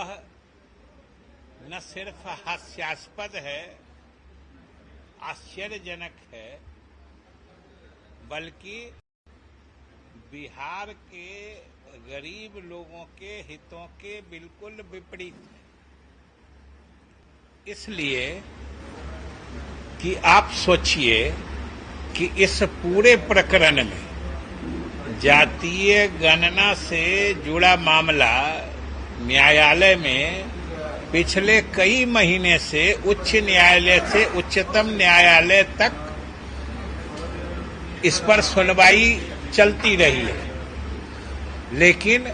वह न सिर्फ हास्यास्पद है, आश्चर्यजनक है, बल्कि बिहार के गरीब लोगों के हितों के बिल्कुल विपरीत है। इसलिए कि आप सोचिए कि इस पूरे प्रकरण में जातीय गणना से जुड़ा मामला न्यायालय में पिछले कई महीने से उच्च न्यायालय से उच्चतम न्यायालय तक इस पर सुनवाई चलती रही है, लेकिन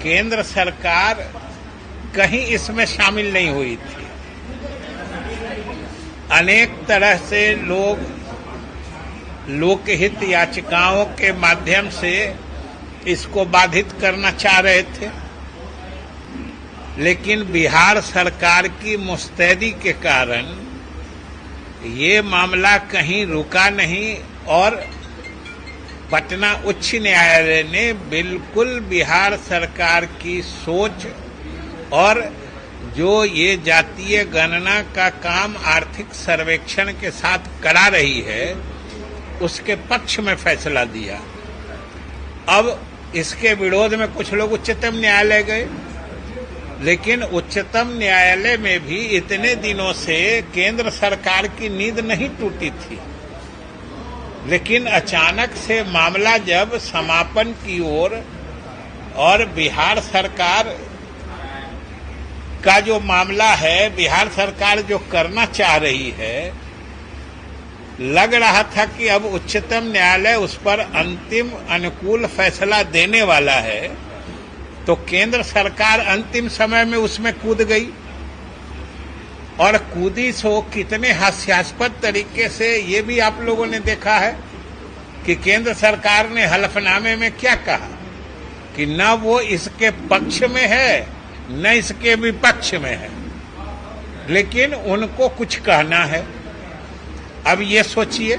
केंद्र सरकार कहीं इसमें शामिल नहीं हुई थी। अनेक तरह से लोग लोकहित याचिकाओं के माध्यम से इसको बाधित करना चाह रहे थे, लेकिन बिहार सरकार की मुस्तैदी के कारण ये मामला कहीं रुका नहीं और पटना उच्च न्यायालय ने बिल्कुल बिहार सरकार की सोच और जो ये जातीय गणना का काम आर्थिक सर्वेक्षण के साथ करा रही है उसके पक्ष में फैसला दिया। अब इसके विरोध में कुछ लोग उच्चतम न्यायालय गए, लेकिन उच्चतम न्यायालय में भी इतने दिनों से केंद्र सरकार की नींद नहीं टूटी थी, लेकिन अचानक से मामला जब समापन की ओर और बिहार सरकार का जो मामला है, बिहार सरकार जो करना चाह रही है, लग रहा था कि अब उच्चतम न्यायालय उस पर अंतिम अनुकूल फैसला देने वाला है, तो केंद्र सरकार अंतिम समय में उसमें कूद गई और कूदी सो कितने हास्यास्पद तरीके से ये भी आप लोगों ने देखा है कि केंद्र सरकार ने हलफनामे में क्या कहा कि न वो इसके पक्ष में है न इसके विपक्ष में है, लेकिन उनको कुछ कहना है। अब ये सोचिए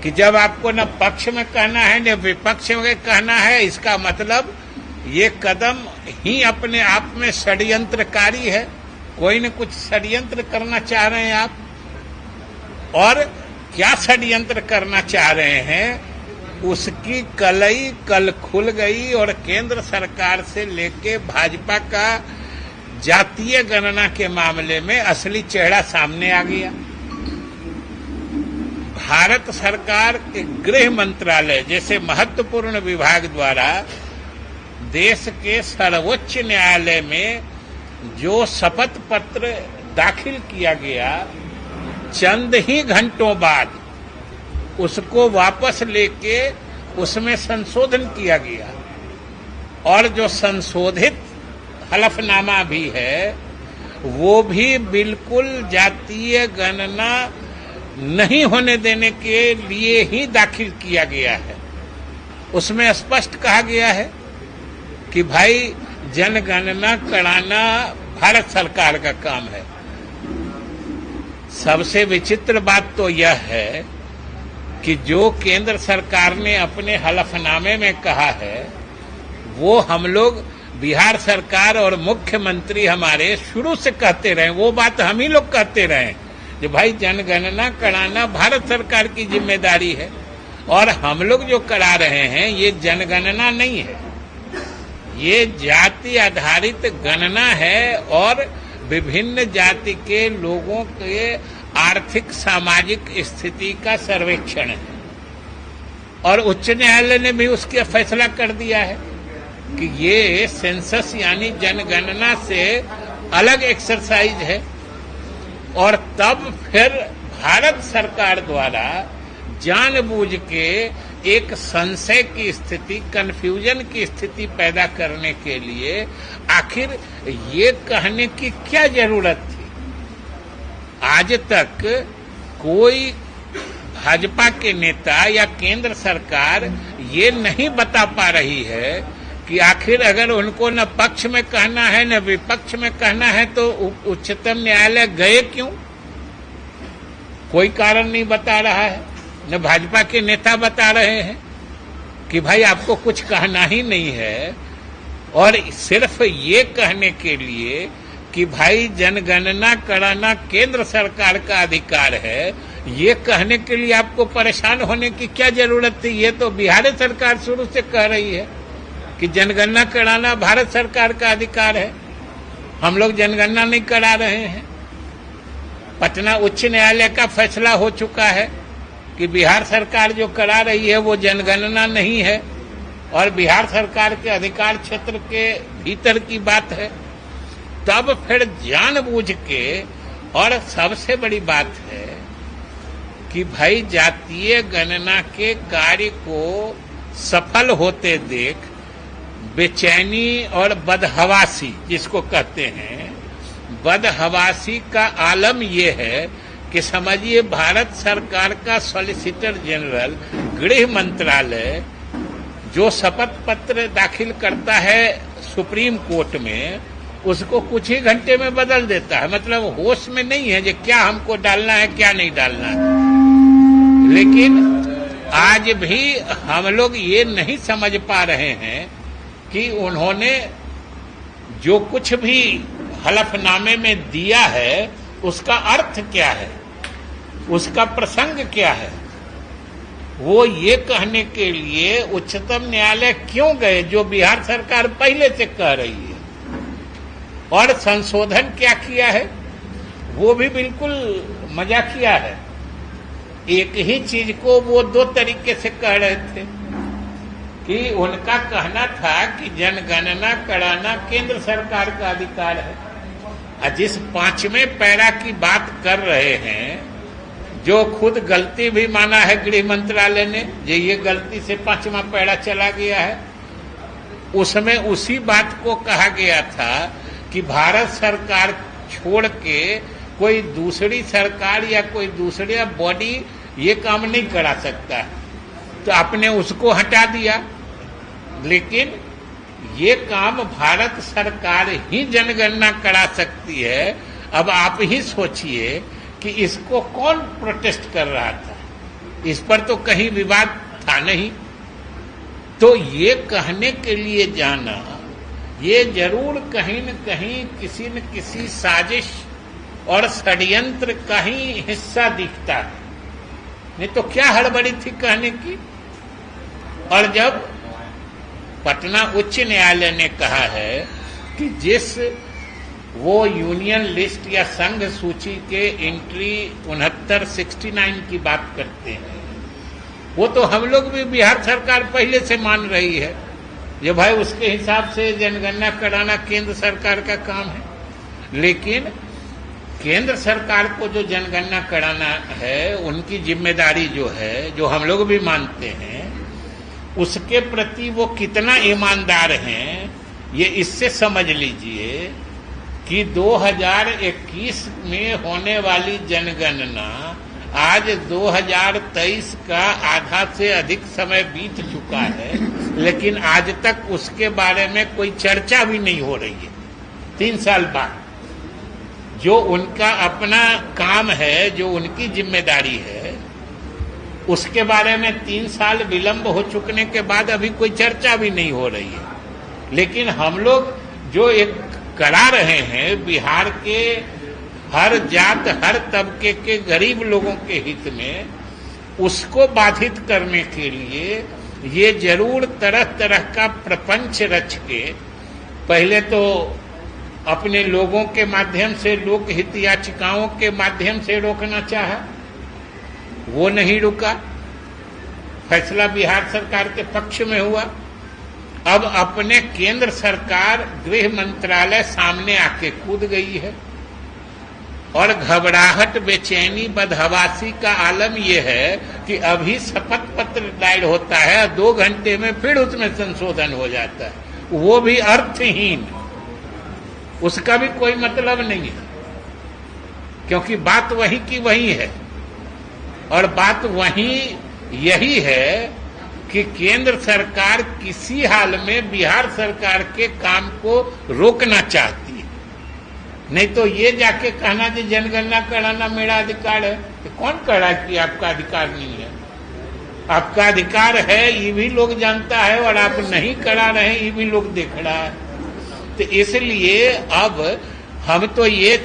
कि जब आपको न पक्ष में कहना है न विपक्ष में कहना है, इसका मतलब ये कदम ही अपने आप में षड्यंत्रकारी है। कोई न कुछ षड्यंत्र करना चाह रहे हैं आप, और क्या षड्यंत्र करना चाह रहे हैं उसकी कलई कल खुल गई और केंद्र सरकार से लेके भाजपा का जातीय गणना के मामले में असली चेहरा सामने आ गया। भारत सरकार के गृह मंत्रालय जैसे महत्वपूर्ण विभाग द्वारा देश के सर्वोच्च न्यायालय में जो शपथ पत्र दाखिल किया गया, चंद ही घंटों बाद उसको वापस लेके उसमें संशोधन किया गया, और जो संशोधित हलफनामा भी है वो भी बिल्कुल जातीय गणना नहीं होने देने के लिए ही दाखिल किया गया है। उसमें स्पष्ट कहा गया है कि भाई जनगणना कराना भारत सरकार का काम है। सबसे विचित्र बात तो यह है कि जो केंद्र सरकार ने अपने हलफनामे में कहा है वो हम लोग बिहार सरकार और मुख्यमंत्री हमारे शुरू से कहते रहे, वो बात हम ही लोग कहते रहे कि भाई जनगणना कराना भारत सरकार की जिम्मेदारी है, और हम लोग जो करा रहे हैं ये जनगणना नहीं है, ये जाति आधारित गणना है और विभिन्न जाति के लोगों के आर्थिक सामाजिक स्थिति का सर्वेक्षण है। और उच्च न्यायालय ने भी उसका फैसला कर दिया है कि ये सेंसस यानी जनगणना से अलग एक्सरसाइज है, और तब फिर भारत सरकार द्वारा जानबूझ के एक संशय की स्थिति, कंफ्यूजन की स्थिति पैदा करने के लिए आखिर ये कहने की क्या जरूरत थी। आज तक कोई भाजपा के नेता या केंद्र सरकार ये नहीं बता पा रही है कि आखिर अगर उनको न पक्ष में कहना है न विपक्ष में कहना है तो उच्चतम न्यायालय गए क्यों। कोई कारण नहीं बता रहा है, न भाजपा के नेता बता रहे हैं कि भाई आपको कुछ कहना ही नहीं है और सिर्फ ये कहने के लिए कि भाई जनगणना कराना केंद्र सरकार का अधिकार है, ये कहने के लिए आपको परेशान होने की क्या जरूरत थी? ये तो बिहार सरकार शुरू से कह रही है कि जनगणना कराना भारत सरकार का अधिकार है। हम लोग जनगणना नहीं करा रहे हैं। पटना उच्च न्यायालय का फैसला हो चुका है कि बिहार सरकार जो करा रही है वो जनगणना नहीं है और बिहार सरकार के अधिकार क्षेत्र के भीतर की बात है। तब फिर जानबूझ के, और सबसे बड़ी बात है कि भाई जातीय गणना के कार्य को सफल होते देख बेचैनी और बदहवासी, जिसको कहते हैं बदहवासी का आलम यह है कि समझिए भारत सरकार का सॉलिसिटर जनरल गृह मंत्रालय जो शपथ पत्र दाखिल करता है सुप्रीम कोर्ट में, उसको कुछ ही घंटे में बदल देता है। मतलब होश में नहीं है कि क्या हमको डालना है क्या नहीं डालना है। लेकिन आज भी हम लोग ये नहीं समझ पा रहे हैं कि उन्होंने जो कुछ भी हलफनामे में दिया है उसका अर्थ क्या है, उसका प्रसंग क्या है। वो ये कहने के लिए उच्चतम न्यायालय क्यों गए जो बिहार सरकार पहले से कह रही है, और संशोधन क्या किया है वो भी बिल्कुल मजाकिया है। एक ही चीज को वो दो तरीके से कह रहे थे कि उनका कहना था कि जनगणना कराना केंद्र सरकार का अधिकार है, और जिस 5वें पैरा की बात कर रहे हैं, जो खुद गलती भी माना है गृह मंत्रालय ने, ये गलती से 5वां पैरा चला गया है, उसमें उसी बात को कहा गया था कि भारत सरकार छोड़ के कोई दूसरी सरकार या कोई दूसरी बॉडी ये काम नहीं करा सकता। तो आपने उसको हटा दिया, लेकिन ये काम भारत सरकार ही जनगणना करा सकती है। अब आप ही सोचिए कि इसको कौन प्रोटेस्ट कर रहा था, इस पर तो कहीं विवाद था नहीं। तो ये कहने के लिए जाना, ये जरूर कहीं न कहीं किसी न किसी साजिश और षड्यंत्र का ही हिस्सा दिखता है, नहीं तो क्या हड़बड़ी थी कहने की। और जब पटना उच्च न्यायालय ने कहा है कि जिस वो यूनियन लिस्ट या संघ सूची के एंट्री 69 की बात करते हैं, वो तो हम लोग भी बिहार सरकार पहले से मान रही है जो भाई उसके हिसाब से जनगणना कराना केंद्र सरकार का काम है। लेकिन केंद्र सरकार को जो जनगणना कराना है उनकी जिम्मेदारी जो है, जो हम लोग भी मानते हैं, उसके प्रति वो कितना ईमानदार हैं ये इससे समझ लीजिए कि 2021 में होने वाली जनगणना आज 2023 का आधा से अधिक समय बीत चुका है, लेकिन आज तक उसके बारे में कोई चर्चा भी नहीं हो रही है। 3 साल बाद जो उनका अपना काम है, जो उनकी जिम्मेदारी है, उसके बारे में 3 साल विलंब हो चुकने के बाद अभी कोई चर्चा भी नहीं हो रही है। लेकिन हम लोग जो एक करा रहे हैं बिहार के हर जात हर तबके के गरीब लोगों के हित में, उसको बाधित करने के लिए ये जरूर तरह तरह का प्रपंच रच के पहले तो अपने लोगों के माध्यम से, लोक हित याचिकाओं के माध्यम से रोकना चाहा, वो नहीं रुका, फैसला बिहार सरकार के पक्ष में हुआ। अब अपने केंद्र सरकार गृह मंत्रालय सामने आके कूद गई है और घबराहट, बेचैनी, बदहवासी का आलम यह है कि अभी शपथ पत्र दायर होता है, 2 घंटे में फिर उसमें संशोधन हो जाता है, वो भी अर्थहीन, उसका भी कोई मतलब नहीं है, क्योंकि बात वही की वही है। और बात वही यही है कि केंद्र सरकार किसी हाल में बिहार सरकार के काम को रोकना चाहती है। नहीं तो ये जाके कहना कि जनगणना कराना मेरा अधिकार है, तो कौन कह रहा है कि आपका अधिकार नहीं है? आपका अधिकार है ये भी लोग जानता है, और आप नहीं करा रहे हैं ये भी लोग देख रहा है। तो इसलिए अब हम तो ये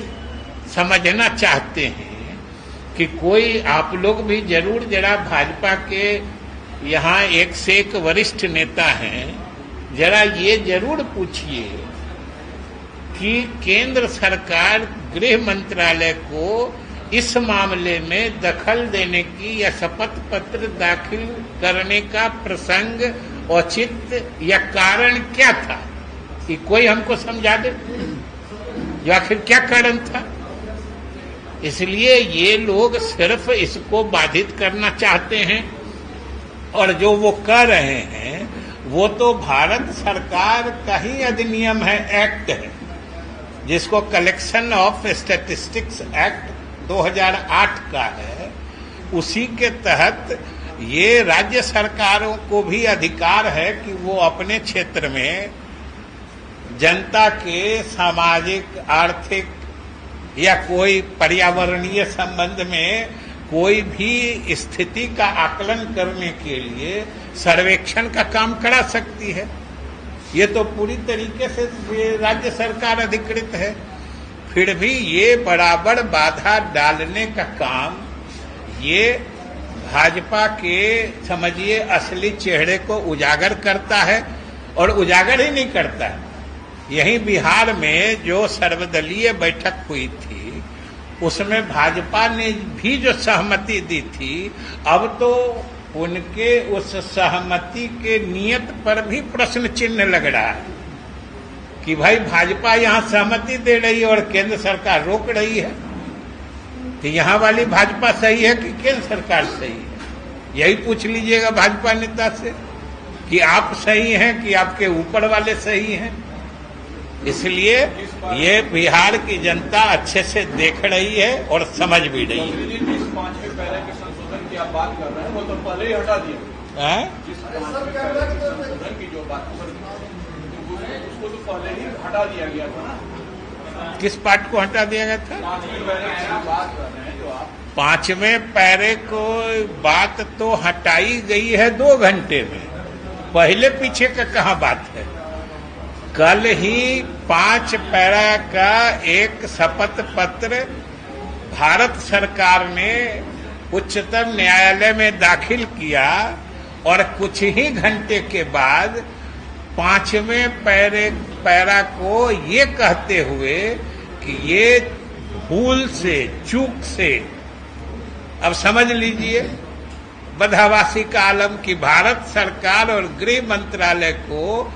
समझना चाहते हैं कि कोई आप लोग भी जरूर जरा भाजपा के यहाँ एक से एक वरिष्ठ नेता हैं, जरा ये जरूर पूछिए कि केंद्र सरकार गृह मंत्रालय को इस मामले में दखल देने की या शपथ पत्र दाखिल करने का प्रसंग, औचित्य या कारण क्या था, कि कोई हमको समझा दे जो आखिर क्या कारण था। इसलिए ये लोग सिर्फ इसको बाधित करना चाहते हैं, और जो वो कर रहे हैं वो तो भारत सरकार का ही अधिनियम है, एक्ट है, जिसको कलेक्शन ऑफ स्टैटिस्टिक्स एक्ट 2008 का है। उसी के तहत ये राज्य सरकारों को भी अधिकार है कि वो अपने क्षेत्र में जनता के सामाजिक, आर्थिक या कोई पर्यावरणीय संबंध में कोई भी स्थिति का आकलन करने के लिए सर्वेक्षण का काम करा सकती है। ये तो पूरी तरीके से राज्य सरकार अधिकृत है। फिर भी ये बराबर बाधा डालने का काम ये भाजपा के समझिए असली चेहरे को उजागर करता है, और उजागर ही नहीं करता है। यही बिहार में जो सर्वदलीय बैठक हुई थी उसमें भाजपा ने भी जो सहमति दी थी, अब तो उनके उस सहमति के नियत पर भी प्रश्न चिन्ह लग रहा है कि भाई भाजपा यहाँ सहमति दे रही है और केंद्र सरकार रोक रही है, तो यहाँ वाली भाजपा सही है कि केंद्र सरकार सही है? यही पूछ लीजिएगा भाजपा नेता से कि आप सही हैं कि आपके ऊपर वाले सही हैं। इसलिए ये बिहार की जनता अच्छे से देख रही है और समझ भी रही है। जिस 5वें पैरा के संशोधन की आप बात कर रहे हैं वो तो पहले ही हटा दिया। जिस 5वें पैरा के संशोधन की जो बात उसको तो पहले ही हटा दिया गया था ना। किस पार्ट को हटा दिया गया था? 5वें पैरे की बात कर रहे हैं जो आप। 5वें पैरे को बात तो हटाई गई है 2 घंटे में, पहले पीछे का कहाँ बात है। कल ही 5 पैरा का एक शपथ पत्र भारत सरकार ने उच्चतम न्यायालय में दाखिल किया, और कुछ ही घंटे के बाद 5वें पैरा को ये कहते हुए कि ये भूल से, चूक से, अब समझ लीजिए बदहवासी का आलम कि भारत सरकार और गृह मंत्रालय को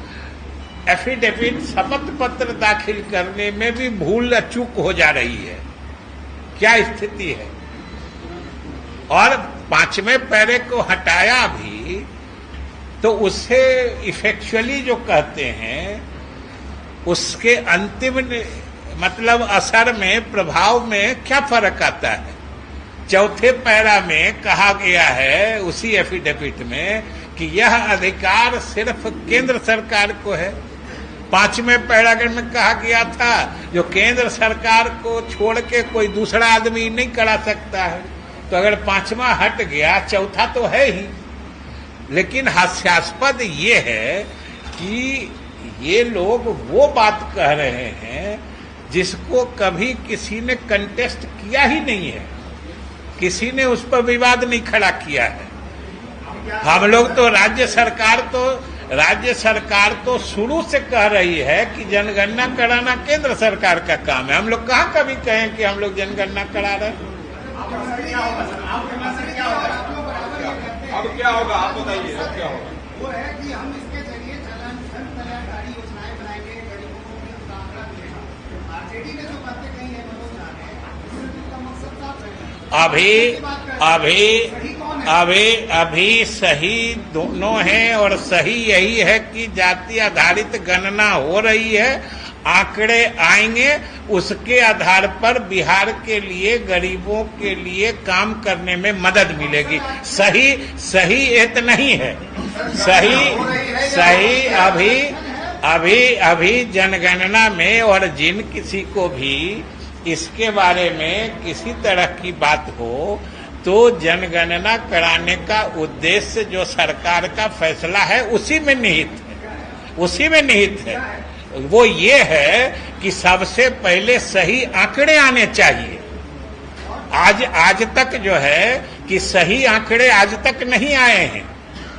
एफिडेविट शपथ पत्र दाखिल करने में भी भूल चूक हो जा रही है। क्या स्थिति है? और 5वें पैरे को हटाया भी तो उससे इफेक्चुअली जो कहते हैं उसके अंतिम मतलब असर में, प्रभाव में क्या फर्क आता है। 4थे पैरा में कहा गया है उसी एफिडेविट में कि यह अधिकार सिर्फ केंद्र सरकार को है। 5वें पैराग्राफ में कहा गया था जो केंद्र सरकार को छोड़ के कोई दूसरा आदमी नहीं करा सकता है। तो अगर 5वां हट गया, 4था तो है ही। लेकिन हास्यास्पद ये है कि ये लोग वो बात कह रहे हैं जिसको कभी किसी ने कंटेस्ट किया ही नहीं है, किसी ने उस पर विवाद नहीं खड़ा किया है। हम लोग तो राज्य सरकार तो शुरू से कह रही है कि जनगणना कराना केंद्र सरकार का काम है। हम लोग कहाँ कभी कहें कि हम लोग जनगणना करा रहे हैं। अब क्या होगा आप बताइए, अब क्या होगा? वो है कि हम इसके जरिए कल्याणकारी योजनाएं बनाएंगे, गरीबों को भी उसका आंकड़ा मिलेगा। आरजेडी ने जो बातें कही है मनोज झा ने, उसका मकसद साफ है। अभी सही दोनों हैं, और सही यही है कि जाति आधारित गणना हो रही है, आंकड़े आएंगे, उसके आधार पर बिहार के लिए, गरीबों के लिए काम करने में मदद मिलेगी। सही ये तो नहीं है। सही अभी जनगणना में, और जिन किसी को भी इसके बारे में किसी तरह की बात हो तो जनगणना कराने का उद्देश्य जो सरकार का फैसला है उसी में निहित है। वो ये है कि सबसे पहले सही आंकड़े आने चाहिए। आज तक जो है कि सही आंकड़े आज तक नहीं आए हैं।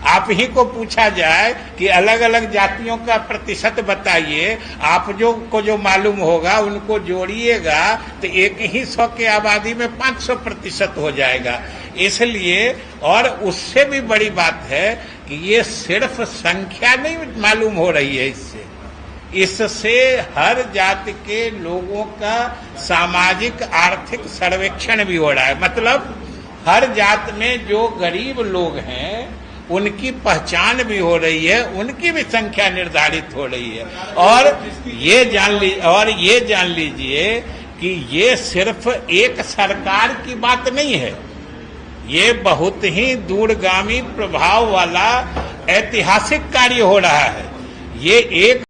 आप ही को पूछा जाए कि अलग अलग जातियों का प्रतिशत बताइए, आप जो मालूम होगा उनको जोड़िएगा तो 100 की आबादी में 500% हो जाएगा। इसलिए और उससे भी बड़ी बात है कि ये सिर्फ संख्या नहीं मालूम हो रही है, इससे हर जाति के लोगों का सामाजिक आर्थिक सर्वेक्षण भी हो रहा है। मतलब हर जात में जो गरीब लोग हैं उनकी पहचान भी हो रही है, उनकी भी संख्या निर्धारित हो रही है। और ये जान लीजिए कि ये सिर्फ एक सरकार की बात नहीं है, ये बहुत ही दूरगामी प्रभाव वाला ऐतिहासिक कार्य हो रहा है। ये एक